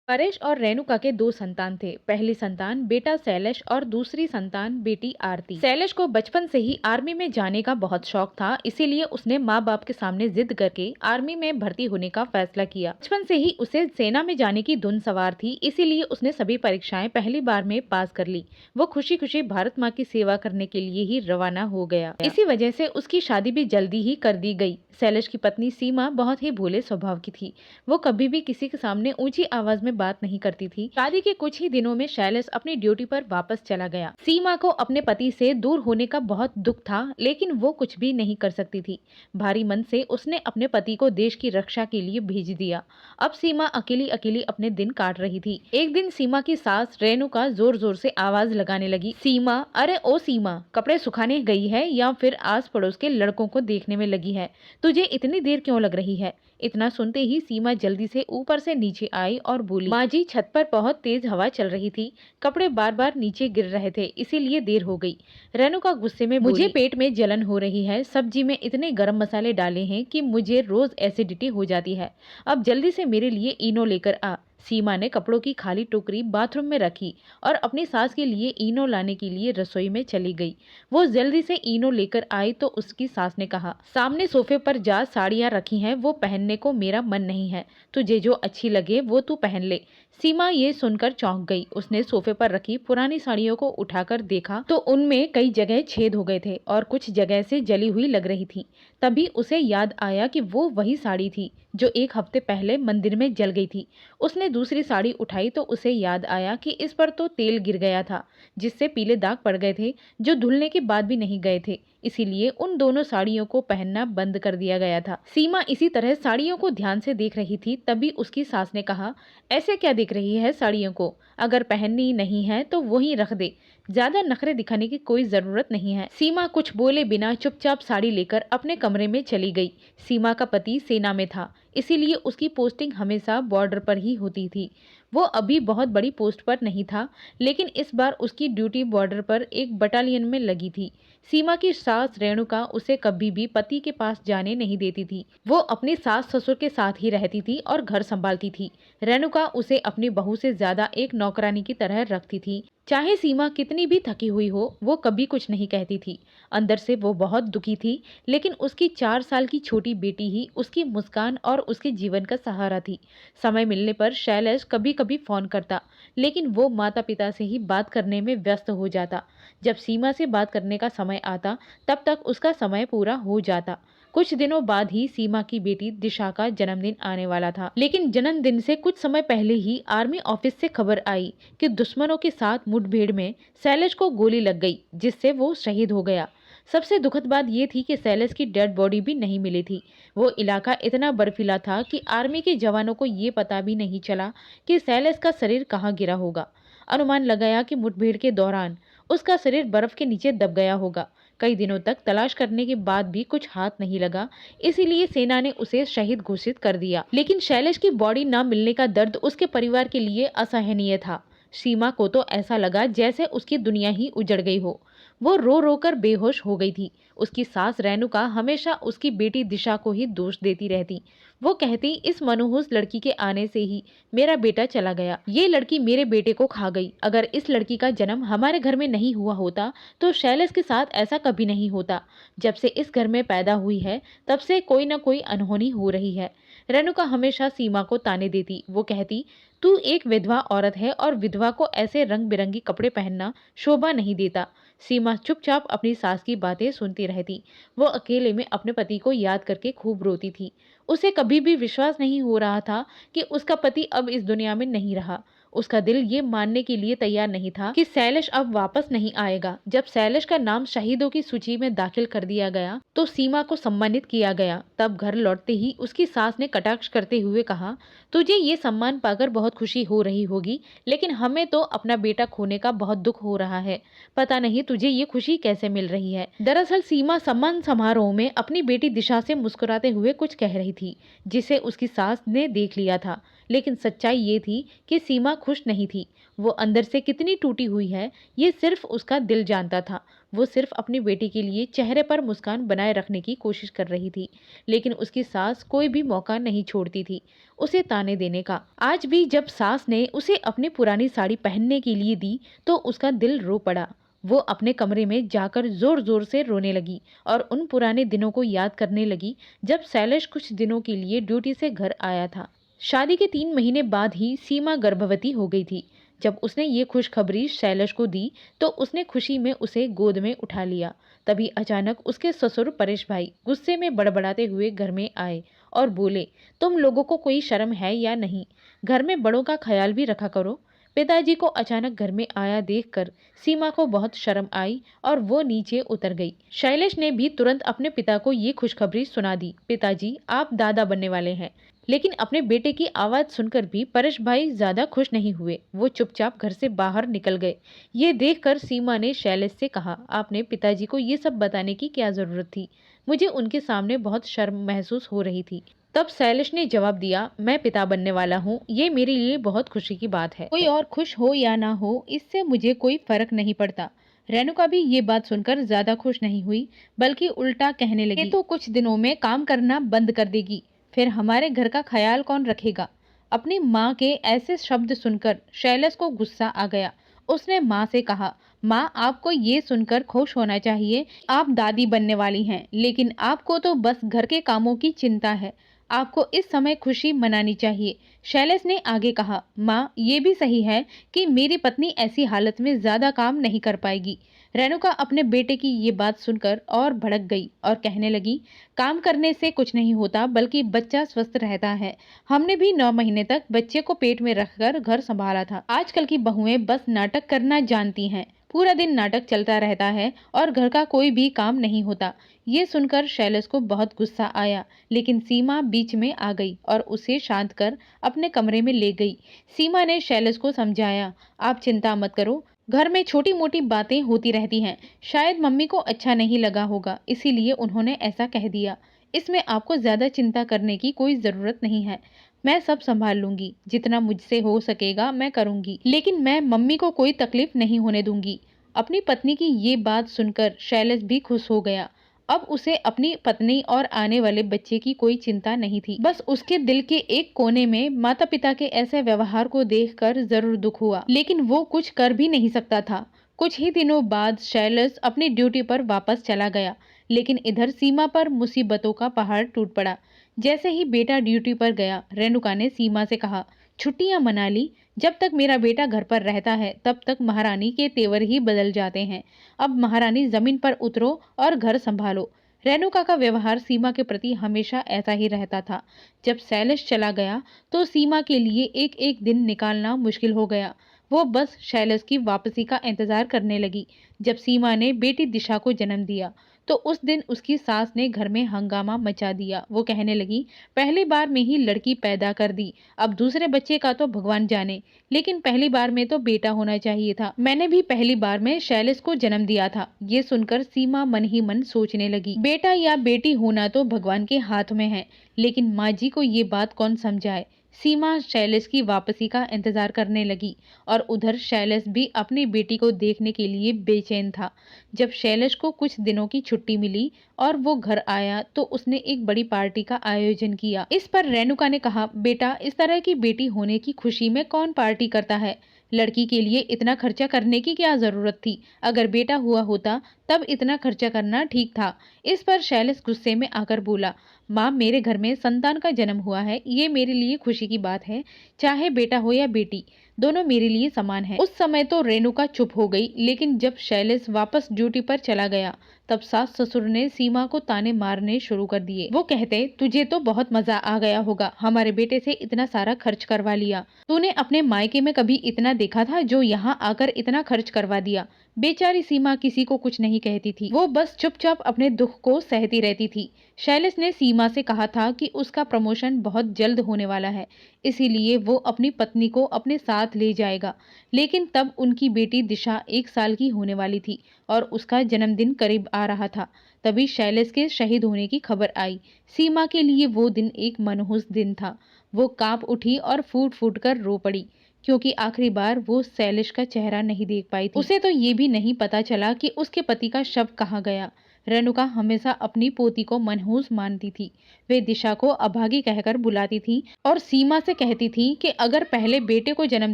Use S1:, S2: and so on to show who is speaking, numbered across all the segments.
S1: परेश और रेणुका के दो संतान थे। पहली संतान बेटा शैलेश और दूसरी संतान बेटी आरती। शैलेश को बचपन से ही आर्मी में जाने का बहुत शौक था, इसीलिए उसने माँ बाप के सामने जिद करके आर्मी में भर्ती होने का फैसला किया। बचपन से ही उसे सेना में जाने की धुन सवार थी, इसीलिए उसने सभी परीक्षाएं पहली बार में पास कर ली। वो खुशी खुशी भारत माँ की सेवा करने के लिए ही रवाना हो गया। इसी वजह से उसकी शादी भी जल्दी ही कर दी गई। शैलेश की पत्नी सीमा बहुत ही भोले स्वभाव की थी। वो कभी भी किसी के सामने ऊंची आवाज में बात नहीं करती थी। शादी के कुछ ही दिनों में शैलेश अपनी ड्यूटी पर वापस चला गया। सीमा को अपने पति से दूर होने का बहुत दुख था, लेकिन वो कुछ भी नहीं कर सकती थी। भारी मन से उसने अपने पति को देश की रक्षा के लिए भेज दिया। अब सीमा अकेली अकेली अपने दिन काट रही थी। एक दिन सीमा की सास रेणुका जोर जोर से आवाज लगाने लगी, सीमा, अरे ओ सीमा, कपड़े सुखाने गई है या फिर आस पड़ोस के लड़कों को देखने में लगी है? तुझे इतनी देर क्यों लग रही है? इतना सुनते ही सीमा जल्दी से ऊपर से नीचे आई और बोली, माँ जी, छत पर बहुत तेज हवा चल रही थी, कपड़े बार बार नीचे गिर रहे थे, इसीलिए देर हो गई। रेणुका गुस्से में बोली, मुझे पेट में जलन हो रही है, सब्जी में इतने गरम मसाले डाले हैं कि मुझे रोज एसिडिटी हो जाती है। अब जल्दी से मेरे लिए इनो लेकर आ। सीमा ने कपड़ों की खाली टोकरी बाथरूम में रखी और अपनी सास के लिए इनो लाने के लिए रसोई में चली गई। वो जल्दी से इनो लेकर आई तो उसकी सास ने कहा, सामने सोफे पर जा साड़ियाँ रखी हैं, वो पहनने को मेरा मन नहीं है, तुझे जो अच्छी लगे वो तू पहन ले। सीमा ये सुनकर चौंक गई। उसने सोफे पर रखी पुरानी साड़ियों को उठाकर देखा तो उनमें कई जगह छेद हो गए थे और कुछ जगह से जली हुई लग रही थी। तभी उसे याद आया कि वो वही साड़ी थी जो एक हफ्ते पहले मंदिर में जल गई थी। उसने दूसरी साड़ी उठाई तो उसे याद आया कि इस पर तो तेल गिर गया था, जिससे पीले दाग पड़ गए थे, जो धुलने के बाद भी नहीं गए थे। इसीलिए उन दोनों साड़ियों को पहनना बंद कर दिया गया था। सीमा इसी तरह साड़ियों को ध्यान से देख रही थी। तभी उसकी सास ने कहा, ऐसे क्या देख रही है साड़ियों को? अगर पहननी नहीं है तो वहीं रख दे, ज्यादा नखरे दिखाने की कोई जरूरत नहीं है। सीमा कुछ बोले बिना चुपचाप साड़ी लेकर अपने कमरे में चली गई। सीमा का पति सेना में था, इसीलिए उसकी पोस्टिंग हमेशा बॉर्डर पर ही होती थी। वो अभी बहुत बड़ी पोस्ट पर नहीं था, लेकिन इस बार उसकी ड्यूटी बॉर्डर पर एक बटालियन में लगी थी। सीमा की सास रेणुका उसे कभी भी पति के पास जाने नहीं देती थी। वो अपनी सास ससुर के साथ ही रहती थी और घर संभालती थी। रेणुका उसे अपनी बहू से ज्यादा एक नौकरानी की तरह रखती थी। चाहे सीमा कितनी भी थकी हुई हो, वो कभी कुछ नहीं कहती थी। अंदर से वो बहुत दुखी थी, लेकिन उसकी 4 साल की छोटी बेटी ही उसकी मुस्कान और उसके जीवन का सहारा थी। समय मिलने पर शैलेश कभी कभी फोन करता, लेकिन वो माता पिता से ही बात करने में व्यस्त हो जाता। जब सीमा से बात करने का समय आता, तब तक उसका समय पूरा हो जाता। कुछ दिनों बाद ही सीमा की बेटी दिशा का जन्मदिन आने वाला था, लेकिन जन्मदिन से कुछ समय पहले ही आर्मी ऑफिस से खबर आई कि दुश्मनों के साथ मुठभेड़ में शैलेश को गोली लग गई, जिससे वो शहीद हो गया। सबसे दुखद बात ये थी कि शैलेश की डेड बॉडी भी नहीं मिली थी। वो इलाका इतना बर्फीला था कि आर्मी के जवानों को ये पता भी नहीं चला कि शैलेश का शरीर कहाँ गिरा होगा। अनुमान लगाया कि मुठभेड़ के दौरान उसका शरीर बर्फ के नीचे दब गया होगा। कई दिनों तक तलाश करने के बाद भी कुछ हाथ नहीं लगा, इसीलिए सेना ने उसे शहीद घोषित कर दिया। लेकिन शैलेश की बॉडी न मिलने का दर्द उसके परिवार के लिए असहनीय था। सीमा को तो ऐसा लगा जैसे उसकी दुनिया ही उजड़ गई हो। वो रो रो कर बेहोश हो गई थी। उसकी सास रेणुका हमेशा उसकी बेटी दिशा को ही दोष देती रहती। वो कहती, इस मनहूस लड़की के आने से ही मेरा बेटा चला गया। ये लड़की मेरे बेटे को खा गई। अगर इस लड़की का जन्म हमारे घर में नहीं हुआ होता तो शैलेश के साथ ऐसा कभी नहीं होता। जब से इस घर में पैदा हुई है, तब से कोई न कोई अनहोनी हो रही है। रेणुका हमेशा सीमा को ताने देती। वो कहती, तू एक विधवा औरत है और विधवा को ऐसे रंग बिरंगी कपड़े पहनना शोभा नहीं देता। सीमा चुपचाप अपनी सास की बातें सुनती रहती। वो अकेले में अपने पति को याद करके खूब रोती थी। उसे कभी भी विश्वास नहीं हो रहा था कि उसका पति अब इस दुनिया में नहीं रहा। उसका दिल ये मानने के लिए तैयार नहीं था कि शैलेश अब वापस नहीं आएगा। जब शैलेश का नाम शहीदों की सूची में दाखिल कर दिया गया तो सीमा को सम्मानित किया गया। तब घर लौटते ही उसकी सास ने कटाक्ष करते हुए कहा, तुझे ये सम्मान पाकर बहुत खुशी हो रही होगी, लेकिन हमें तो अपना बेटा खोने का बहुत दुख हो रहा है। पता नहीं तुझे ये खुशी कैसे मिल रही है। दरअसल सीमा सम्मान समारोह में अपनी बेटी दिशा से मुस्कुराते हुए कुछ कह रही थी, जिसे उसकी सास ने देख लिया था। लेकिन सच्चाई ये थी कि सीमा खुश नहीं थी। वो अंदर से कितनी टूटी हुई है, ये सिर्फ उसका दिल जानता था। वो सिर्फ अपनी बेटी के लिए चेहरे पर मुस्कान बनाए रखने की कोशिश कर रही थी, लेकिन उसकी सास कोई भी मौका नहीं छोड़ती थी उसे ताने देने का। आज भी जब सास ने उसे अपनी पुरानी साड़ी पहनने के लिए दी तो उसका दिल रो पड़ा। वो अपने कमरे में जाकर जोर जोर से रोने लगी और उन पुराने दिनों को याद करने लगी जब शैलेश कुछ दिनों के लिए ड्यूटी से घर आया था। शादी के 3 महीने बाद ही सीमा गर्भवती हो गई थी। जब उसने ये खुशखबरी शैलेश को दी तो उसने खुशी में उसे गोद में उठा लिया। तभी अचानक उसके ससुर परेश भाई गुस्से में बड़बड़ाते हुए घर में आए और बोले, तुम लोगों को कोई शर्म है या नहीं? घर में बड़ों का ख्याल भी रखा करो। पिताजी को अचानक घर में आया देखकर सीमा को बहुत शर्म आई और वो नीचे उतर गई। शैलेश ने भी तुरंत अपने पिता को ये खुशखबरी सुना दी, पिताजी आप दादा बनने वाले हैं। लेकिन अपने बेटे की आवाज सुनकर भी परेश भाई ज्यादा खुश नहीं हुए। वो चुपचाप घर से बाहर निकल गए। ये देखकर सीमा ने शैलेश से कहा, आपने पिताजी को ये सब बताने की क्या जरूरत थी? मुझे उनके सामने बहुत शर्म महसूस हो रही थी। तब शैलेश ने जवाब दिया, मैं पिता बनने वाला हूँ, ये मेरे लिए बहुत खुशी की बात है। कोई और खुश हो या ना हो, इससे मुझे कोई फर्क नहीं पड़ता। रेणुका भी ये बात सुनकर ज्यादा खुश नहीं हुई, बल्कि उल्टा कहने लगी, ये तो कुछ दिनों में काम करना बंद कर देगी, फिर हमारे घर का ख्याल कौन रखेगा? अपनी माँ के ऐसे शब्द सुनकर शैलेश को गुस्सा आ गया। उसने माँ से कहा, माँ आपको ये सुनकर खुश होना चाहिए, आप दादी बनने वाली हैं, लेकिन आपको तो बस घर के कामों की चिंता है। आपको इस समय खुशी मनानी चाहिए। शैलेश ने आगे कहा, माँ ये भी सही है कि मेरी पत्नी ऐसी हालत में ज्यादा काम नहीं कर पाएगी। रेणुका अपने बेटे की ये बात सुनकर और भड़क गई और कहने लगी, काम करने से कुछ नहीं होता, बल्कि बच्चा स्वस्थ रहता है। हमने भी 9 महीने तक बच्चे को पेट में रखकर घर संभाला था। आजकल की बहुएं बस नाटक करना जानती हैं। पूरा दिन नाटक चलता रहता है और घर का कोई भी काम नहीं होता। ये सुनकर शैलेश को बहुत गुस्सा आया, लेकिन सीमा बीच में आ गई और उसे शांत कर अपने कमरे में ले गई। सीमा ने शैलेश को समझाया, आप चिंता मत करो, घर में छोटी मोटी बातें होती रहती हैं। शायद मम्मी को अच्छा नहीं लगा होगा, इसीलिए उन्होंने ऐसा कह दिया। इसमें आपको ज्यादा चिंता करने की कोई जरूरत नहीं है। मैं सब संभाल लूंगी, जितना मुझसे हो सकेगा मैं करूंगी, लेकिन मैं मम्मी को कोई तकलीफ नहीं होने दूंगी। अपनी पत्नी की ये बात सुनकर शैलेश भी खुश हो गया। अब उसे अपनी पत्नी और आने वाले बच्चे की कोई चिंता नहीं थी। बस उसके दिल के एक कोने में माता पिता के ऐसे व्यवहार को देखकर जरूर दुख हुआ, लेकिन वो कुछ कर भी नहीं सकता था। कुछ ही दिनों बाद शैलेश अपनी ड्यूटी पर वापस चला गया, लेकिन इधर सीमा पर मुसीबतों का पहाड़ टूट पड़ा। जैसे ही बेटा ड्यूटी पर गया, रेणुका ने सीमा से कहा, छुट्टियां मना ली। जब तक मेरा बेटा घर पर रहता है तब तक महारानी के तेवर ही बदल जाते हैं। अब महारानी जमीन पर उतरो और घर संभालो। रेणुका का व्यवहार सीमा के प्रति हमेशा ऐसा ही रहता था। जब शैलेश चला गया तो सीमा के लिए एक एक दिन निकालना मुश्किल हो गया। वो बस शैलेश की वापसी का इंतजार करने लगी। जब सीमा ने बेटी दिशा को जन्म दिया तो उस दिन उसकी सास ने घर में हंगामा मचा दिया। वो कहने लगी, पहली बार में ही लड़की पैदा कर दी, अब दूसरे बच्चे का तो भगवान जाने, लेकिन पहली बार में तो बेटा होना चाहिए था। मैंने भी पहली बार में शैलेश को जन्म दिया था। ये सुनकर सीमा मन ही मन सोचने लगी, बेटा या बेटी होना तो भगवान के हाथ में है, लेकिन माँ जी को ये बात कौन समझाए। सीमा शैलेश की वापसी का इंतजार करने लगी और उधर शैलेश भी अपनी बेटी को देखने के लिए बेचैन था। जब शैलेश को कुछ दिनों की छुट्टी मिली और वो घर आया तो उसने एक बड़ी पार्टी का आयोजन किया। इस पर रेणुका ने कहा, बेटा इस तरह की बेटी होने की खुशी में कौन पार्टी करता है? लड़की के लिए इतना खर्चा करने की क्या जरूरत थी? अगर बेटा हुआ होता तब इतना खर्चा करना ठीक था। इस पर शैलेश गुस्से में आकर बोला, माँ मेरे घर में संतान का जन्म हुआ है, ये मेरे लिए खुशी की बात है। चाहे बेटा हो या बेटी, दोनों मेरे लिए समान है। उस समय तो रेणुका चुप हो गई, लेकिन जब शैलेश वापस ड्यूटी पर चला गया तब सास ससुर ने सीमा को ताने मारने शुरू कर दिए। वो कहते, तुझे तो बहुत मजा आ गया होगा, हमारे बेटे से इतना सारा खर्च करवा लिया। तूने अपने मायके में कभी इतना देखा था जो यहाँ आकर इतना खर्च करवा दिया। बेचारी सीमा किसी को कुछ नहीं कहती थी, वो बस चुपचाप अपने दुख को सहती रहती थी। शैलेश ने सीमा से कहा था कि उसका प्रमोशन बहुत जल्द होने वाला है, इसीलिए वो अपनी पत्नी को अपने साथ ले जाएगा। लेकिन तब उनकी बेटी दिशा 1 साल की होने वाली थी और उसका जन्मदिन करीब आ रहा था। तभी शैलेश के शहीद होने की खबर आई। सीमा के लिए वो दिन एक मनहूस दिन था। वो कांप उठी और फूट फूट कर रो पड़ी, क्योंकि आखिरी बार वो शैलेश का चेहरा नहीं देख पाई थी। उसे तो ये भी नहीं पता चला कि उसके पति का शव कहाँ गया। रेणुका हमेशा अपनी पोती को मनहूस मानती थी। वे दिशा को अभागी कहकर बुलाती थी और सीमा से कहती थी कि अगर पहले बेटे को जन्म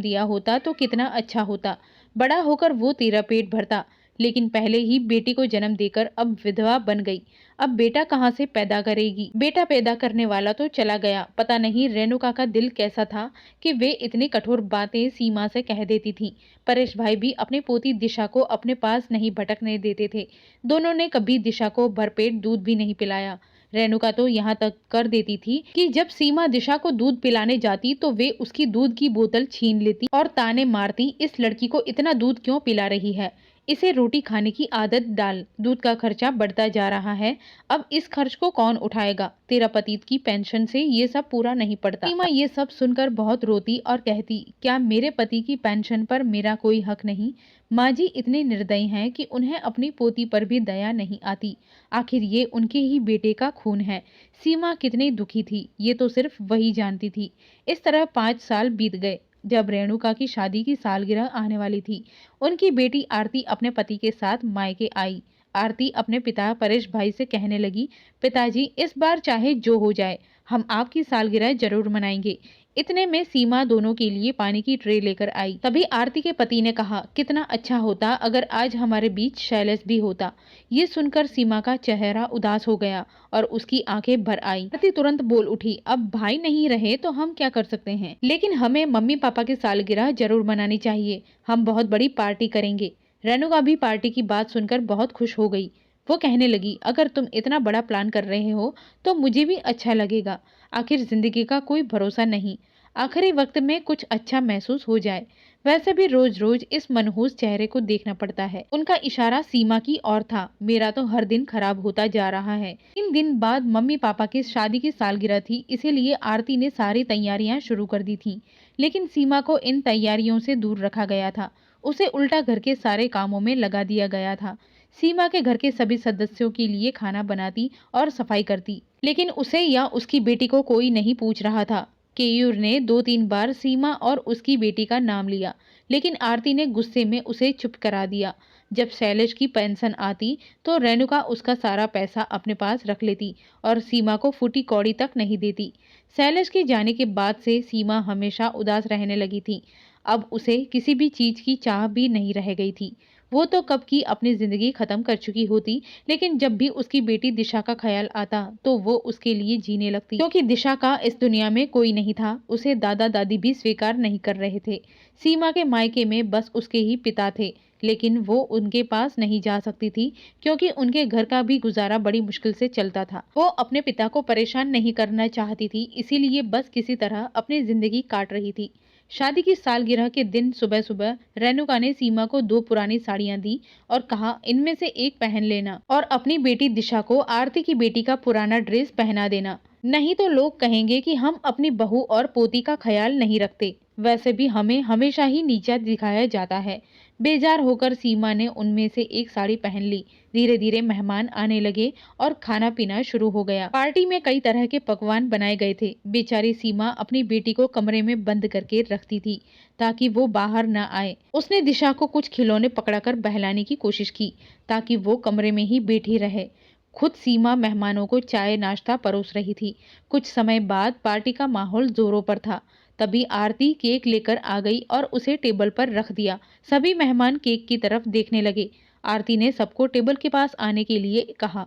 S1: दिया होता तो कितना अच्छा होता, बड़ा होकर वो तेरा पेट भरता। लेकिन पहले ही बेटी को जन्म देकर अब विधवा बन गई। अब बेटा कहाँ से पैदा करेगी? बेटा पैदा करने वाला तो चला गया। पता नहीं रेणुका का दिल कैसा था कि वे इतनी कठोर बातें सीमा से कह देती थी। परेश भाई भी अपने पोती दिशा को अपने पास नहीं भटकने देते थे। दोनों ने कभी दिशा को भरपेट दूध भी नहीं पिलाया। रेणुका तो यहाँ तक कर देती थी कि जब सीमा दिशा को दूध पिलाने जाती तो वे उसकी दूध की बोतल छीन लेती और ताने मारती, इस लड़की को इतना दूध क्यों पिला रही है? इसे रोटी खाने की आदत डाल। दूध का खर्चा बढ़ता जा रहा है, अब इस खर्च को कौन उठाएगा? तेरा पति की पेंशन से ये सब पूरा नहीं पड़ता। सीमा ये सब सुनकर बहुत रोती और कहती, क्या मेरे पति की पेंशन पर मेरा कोई हक नहीं? माँ जी इतने निर्दयी हैं कि उन्हें अपनी पोती पर भी दया नहीं आती। आखिर ये उनके ही बेटे का खून है। सीमा कितनी दुखी थी ये तो सिर्फ वही जानती थी। इस तरह 5 साल बीत गए। जब रेणुका की शादी की सालगिरह आने वाली थी, उनकी बेटी आरती अपने पति के साथ मायके आई। आरती अपने पिता परेश भाई से कहने लगी, पिताजी इस बार चाहे जो हो जाए, हम आपकी सालगिरह जरूर मनाएंगे। इतने में सीमा दोनों के लिए पानी की ट्रे लेकर आई। तभी आरती के पति ने कहा, कितना अच्छा होता अगर आज हमारे बीच शैलेश भी होता। ये सुनकर सीमा का चेहरा उदास हो गया और उसकी आंखें भर आई। आरती तुरंत बोल उठी, अब भाई नहीं रहे तो हम क्या कर सकते हैं, लेकिन हमें मम्मी पापा की सालगिरह जरूर मनानी चाहिए। हम बहुत बड़ी पार्टी करेंगे। रेणुका भी पार्टी की बात सुनकर बहुत खुश हो गई। वो कहने लगी, अगर तुम इतना बड़ा प्लान कर रहे हो तो मुझे भी अच्छा लगेगा। आखिर जिंदगी का कोई भरोसा नहीं, आखिरी वक्त में कुछ अच्छा महसूस हो जाए। वैसे भी रोज रोज इस मनहूस चेहरे को देखना पड़ता है। उनका इशारा सीमा की ओर था। मेरा तो हर दिन खराब होता जा रहा है। 3 दिन बाद मम्मी पापा की शादी की सालगिरह थी, इसीलिए आरती ने सारी तैयारियां शुरू कर दी थी। लेकिन सीमा को इन तैयारियों से दूर रखा गया था। उसे उल्टा घर के सारे कामों में लगा दिया गया था। सीमा के घर के सभी सदस्यों के लिए खाना बनाती और सफाई करती, लेकिन उसे या उसकी बेटी को कोई नहीं पूछ रहा था। केयूर ने 2-3 बार सीमा और उसकी बेटी का नाम लिया, लेकिन आरती ने गुस्से में उसे चुप करा दिया। जब शैलेश की पेंशन आती तो रेणुका उसका सारा पैसा अपने पास रख लेती और सीमा को फूटी कौड़ी तक नहीं देती। शैलेश के जाने के बाद से सीमा हमेशा उदास रहने लगी थी। अब उसे किसी भी चीज की चाह भी नहीं रह गई थी। वो तो कब की अपनी जिंदगी खत्म कर चुकी होती, लेकिन जब भी उसकी बेटी दिशा का ख्याल आता तो वो उसके लिए जीने लगती, क्योंकि दिशा का इस दुनिया में कोई नहीं था। उसे दादा दादी भी स्वीकार नहीं कर रहे थे। सीमा के मायके में बस उसके ही पिता थे, लेकिन वो उनके पास नहीं जा सकती थी, क्योंकि उनके घर का भी गुजारा बड़ी मुश्किल से चलता था। वो अपने पिता को परेशान नहीं करना चाहती थी, इसीलिए बस किसी तरह अपनी जिंदगी काट रही थी। शादी की सालगिरह के दिन सुबह सुबह रेणुका ने सीमा को 2 पुरानी साड़ियां दी और कहा, इनमें से एक पहन लेना और अपनी बेटी दिशा को आरती की बेटी का पुराना ड्रेस पहना देना, नहीं तो लोग कहेंगे कि हम अपनी बहू और पोती का ख्याल नहीं रखते। वैसे भी हमें हमेशा ही नीचा दिखाया जाता है। बेजार होकर सीमा ने उनमें से एक साड़ी पहन ली। धीरे धीरे मेहमान आने लगे और खाना पीना शुरू हो गया। पार्टी में कई तरह के पकवान बनाए गए थे। बेचारी सीमा अपनी बेटी को कमरे में बंद करके रखती थी ताकि वो बाहर न आए। उसने दिशा को कुछ खिलौने पकड़ाकर बहलाने की कोशिश की ताकि वो कमरे में ही बैठी रहे। खुद सीमा मेहमानों को चाय नाश्ता परोस रही थी। कुछ समय बाद पार्टी का माहौल जोरों पर था। तभी आरती केक लेकर आ गई और उसे टेबल पर रख दिया। सभी मेहमान केक की तरफ देखने लगे। आरती ने सबको टेबल के पास आने के लिए कहा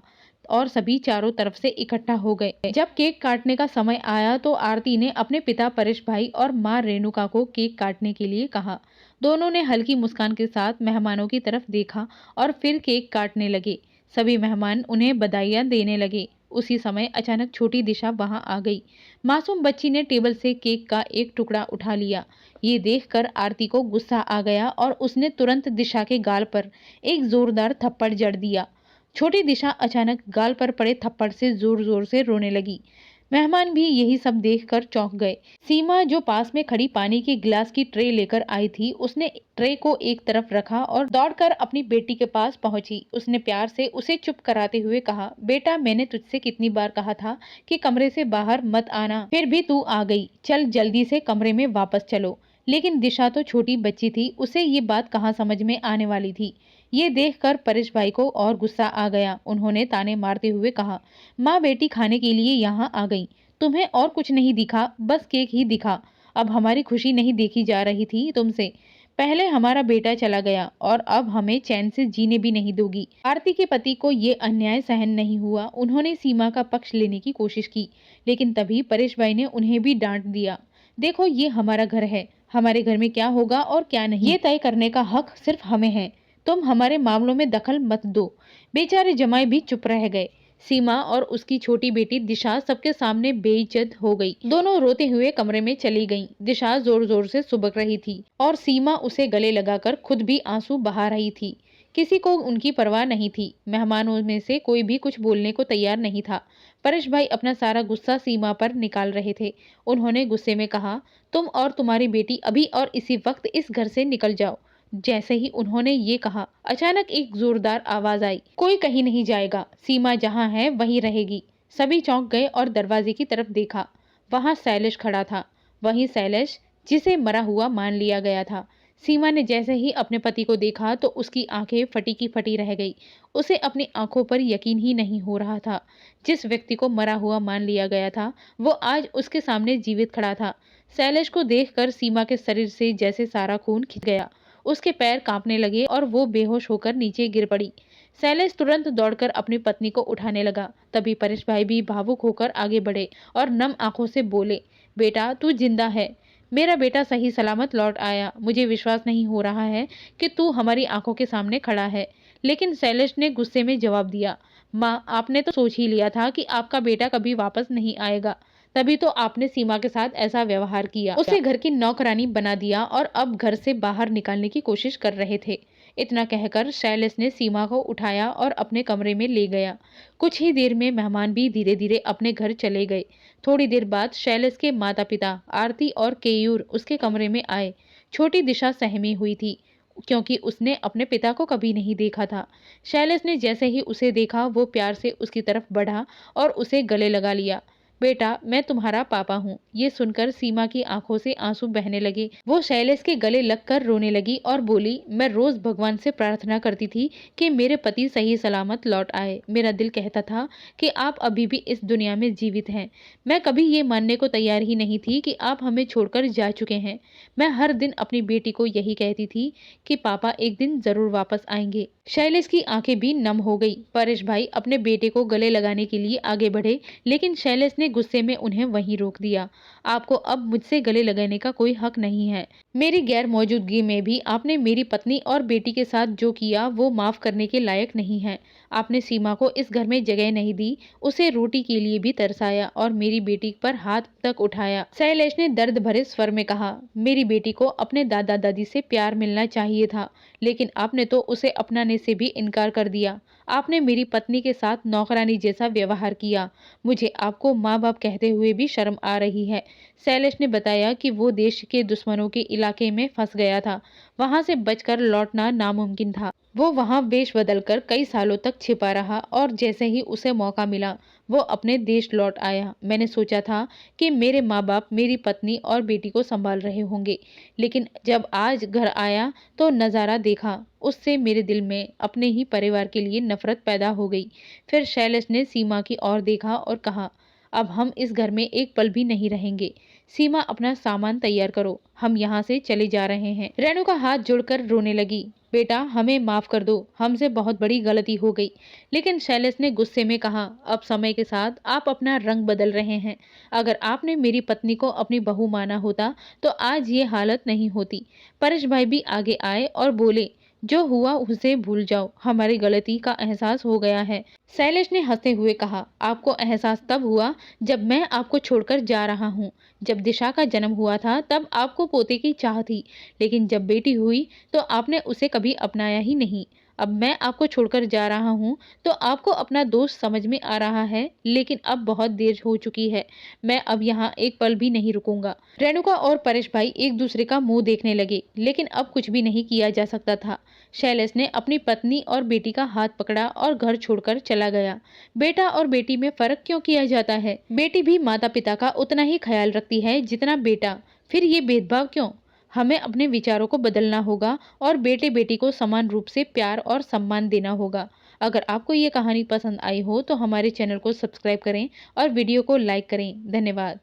S1: और सभी चारों तरफ से इकट्ठा हो गए। जब केक काटने का समय आया तो आरती ने अपने पिता परेश भाई और माँ रेणुका को केक काटने के लिए कहा। दोनों ने हल्की मुस्कान के साथ मेहमानों की तरफ देखा और फिर केक काटने लगे। सभी मेहमान उन्हें बधाइयां देने लगे। उसी समय अचानक छोटी दिशा वहां आ गई। मासूम बच्ची ने टेबल से केक का एक टुकड़ा उठा लिया। ये देखकर आरती को गुस्सा आ गया और उसने तुरंत दिशा के गाल पर एक जोरदार थप्पड़ जड़ दिया। छोटी दिशा अचानक गाल पर पड़े थप्पड़ से जोर जोर से रोने लगी। मेहमान भी यही सब देखकर चौंक गए। सीमा जो पास में खड़ी पानी के गिलास की ट्रे लेकर आई थी, उसने ट्रे को एक तरफ रखा और दौड़कर अपनी बेटी के पास पहुंची। उसने प्यार से उसे चुप कराते हुए कहा, बेटा, मैंने तुझसे कितनी बार कहा था कि कमरे से बाहर मत आना, फिर भी तू आ गई। चल जल्दी से कमरे में वापस चलो। लेकिन दिशा तो छोटी बच्ची थी, उसे ये बात कहाँ समझ में आने वाली थी। ये देखकर परेश भाई को और गुस्सा आ गया। उन्होंने ताने मारते हुए कहा, माँ बेटी खाने के लिए यहाँ आ गई, तुम्हें और कुछ नहीं दिखा, बस केक ही दिखा। अब हमारी खुशी नहीं देखी जा रही थी तुमसे। पहले हमारा बेटा चला गया और अब हमें चैन से जीने भी नहीं दोगी। आरती के पति को ये अन्याय सहन नहीं हुआ। उन्होंने सीमा का पक्ष लेने की कोशिश की, लेकिन तभी परेश भाई ने उन्हें भी डांट दिया। देखो, ये हमारा घर है, हमारे घर में क्या होगा और क्या नहीं, ये तय करने का हक सिर्फ हमें है। तुम हमारे मामलों में दखल मत दो। बेचारे जमाई भी चुप रह गए। सीमा और उसकी छोटी बेटी दिशा सबके सामने बेइज्जत हो गई। दोनों रोते हुए कमरे में चली गईं। दिशा जोर जोर से सुबक रही थी और सीमा उसे गले लगाकर खुद भी आंसू बहा रही थी। किसी को उनकी परवाह नहीं थी। मेहमानों में से कोई भी कुछ बोलने को तैयार नहीं था। परेश भाई अपना सारा गुस्सा सीमा पर निकाल रहे थे। उन्होंने गुस्से में कहा, तुम और तुम्हारी बेटी अभी और इसी वक्त इस घर से निकल जाओ। जैसे ही उन्होंने ये कहा, अचानक एक जोरदार आवाज आई, कोई कहीं नहीं जाएगा, सीमा जहाँ है वहीं रहेगी। सभी चौंक गए और दरवाजे की तरफ देखा। वहां शैलेश खड़ा था। वहीं शैलेश, जिसे मरा हुआ मान लिया गया था। सीमा ने जैसे ही अपने पति को देखा तो उसकी आंखें फटी की फटी रह गई। उसे अपनी आंखों पर यकीन ही नहीं हो रहा था। जिस व्यक्ति को मरा हुआ मान लिया गया था, वो आज उसके सामने जीवित खड़ा था। शैलेश को देखकर सीमा के शरीर से जैसे सारा खून खिंच गया। उसके पैर कांपने लगे और वो बेहोश होकर नीचे गिर पड़ी। शैलेश तुरंत दौड़कर अपनी पत्नी को उठाने लगा। तभी परेश भाई भी भावुक होकर आगे बढ़े और नम आंखों से बोले, बेटा, तू जिंदा है। मेरा बेटा सही सलामत लौट आया। मुझे विश्वास नहीं हो रहा है कि तू हमारी आंखों के सामने खड़ा है। लेकिन शैलेश ने गुस्से में जवाब दिया, माँ, आपने तो सोच ही लिया था कि आपका बेटा कभी वापस नहीं आएगा। तभी तो आपने सीमा के साथ ऐसा व्यवहार किया, उसे घर की नौकरानी बना दिया और अब घर से बाहर निकालने की कोशिश कर रहे थे। इतना कहकर शैलेश ने सीमा को उठाया और अपने कमरे में ले गया। कुछ ही देर में मेहमान भी धीरे धीरे अपने घर चले गए। थोड़ी देर बाद शैलेश के माता पिता आरती और केयूर उसके कमरे में आए। छोटी दिशा सहमी हुई थी, क्योंकि उसने अपने पिता को कभी नहीं देखा था। शैलेश ने जैसे ही उसे देखा, वो प्यार से उसकी तरफ बढ़ा और उसे गले लगा लिया। बेटा, मैं तुम्हारा पापा हूँ। ये सुनकर सीमा की आंखों से आंसू बहने लगे। वो शैलेश के गले लगकर रोने लगी और बोली, मैं रोज भगवान से प्रार्थना करती थी कि मेरे पति सही सलामत लौट आए। मेरा दिल कहता था कि आप अभी भी इस दुनिया में जीवित हैं। मैं कभी ये मानने को तैयार ही नहीं थी कि आप हमें छोड़कर जा चुके हैं। मैं हर दिन अपनी बेटी को यही कहती थी कि पापा एक दिन जरूर वापस आएंगे। शैलेश की आंखें भी नम हो गई। परेश भाई अपने बेटे को गले लगाने के लिए आगे बढ़े, लेकिन शैलेश ने गुस्से में उन्हें वहीं रोक दिया। आपको अब मुझसे गले लगाने का कोई हक नहीं है। मेरी गैर मौजूदगी में भी आपने मेरी पत्नी और बेटी के साथ जो किया वो माफ करने के लायक नहीं है। आपने सीमा को इस घर में जगह नहीं दी, उसे रोटी के लिए भी तरसाया और मेरी बेटी पर हाथ तक उठाया। शैलेश ने दर्द भरे स्वर में कहा, मेरी बेटी को अपने दादा दादी से प्यार मिलना चाहिए था, लेकिन आपने तो उसे अपनाने से भी इनकार कर दिया। आपने मेरी पत्नी के साथ नौकरानी जैसा व्यवहार किया। मुझे आपको माँ बाप कहते हुए भी शर्म आ रही है। शैलेश ने बताया कि वो देश के दुश्मनों के इलाके में फंस गया था। वहां से बचकर लौटना नामुमकिन था। वो वहां वेश बदलकर कई सालों तक छिपा रहा और जैसे ही उसे मौका मिला, वो अपने देश लौट आया। मैंने सोचा था कि मेरे माँ बाप मेरी पत्नी और बेटी को संभाल रहे होंगे, लेकिन जब आज घर आया तो नज़ारा देखा, उससे मेरे दिल में अपने ही परिवार के लिए नफरत पैदा हो गई। फिर शैलेश ने सीमा की ओर देखा और कहा, अब हम इस घर में एक पल भी नहीं रहेंगे। सीमा, अपना सामान तैयार करो, हम यहाँ से चले जा रहे हैं। रेणुका हाथ जोड़कर रोने लगी, बेटा, हमें माफ कर दो, हमसे बहुत बड़ी गलती हो गई। लेकिन शैलेश ने गुस्से में कहा, अब समय के साथ आप अपना रंग बदल रहे हैं। अगर आपने मेरी पत्नी को अपनी बहू माना होता तो आज ये हालत नहीं होती। परेश भाई भी आगे आए और बोले, जो हुआ उसे भूल जाओ, हमारी गलती का एहसास हो गया है। शैलेश ने हंसते हुए कहा, आपको एहसास तब हुआ जब मैं आपको छोड़कर जा रहा हूँ। जब दिशा का जन्म हुआ था तब आपको पोते की चाह थी, लेकिन जब बेटी हुई तो आपने उसे कभी अपनाया ही नहीं। अब मैं आपको छोड़कर जा रहा हूँ तो आपको अपना दोष समझ में आ रहा है, लेकिन अब बहुत देर हो चुकी है। मैं अब यहाँ एक पल भी नहीं रुकूंगा। रेणुका और परेश भाई एक दूसरे का मुंह देखने लगे, लेकिन अब कुछ भी नहीं किया जा सकता था। शैलेश ने अपनी पत्नी और बेटी का हाथ पकड़ा और घर छोड़कर चला गया। बेटा और बेटी में फर्क क्यों किया जाता है? बेटी भी माता पिता का उतना ही ख्याल रखती है जितना बेटा, फिर ये भेदभाव क्यों? हमें अपने विचारों को बदलना होगा और बेटे बेटी को समान रूप से प्यार और सम्मान देना होगा। अगर आपको ये कहानी पसंद आई हो तो हमारे चैनल को सब्सक्राइब करें और वीडियो को लाइक करें। धन्यवाद।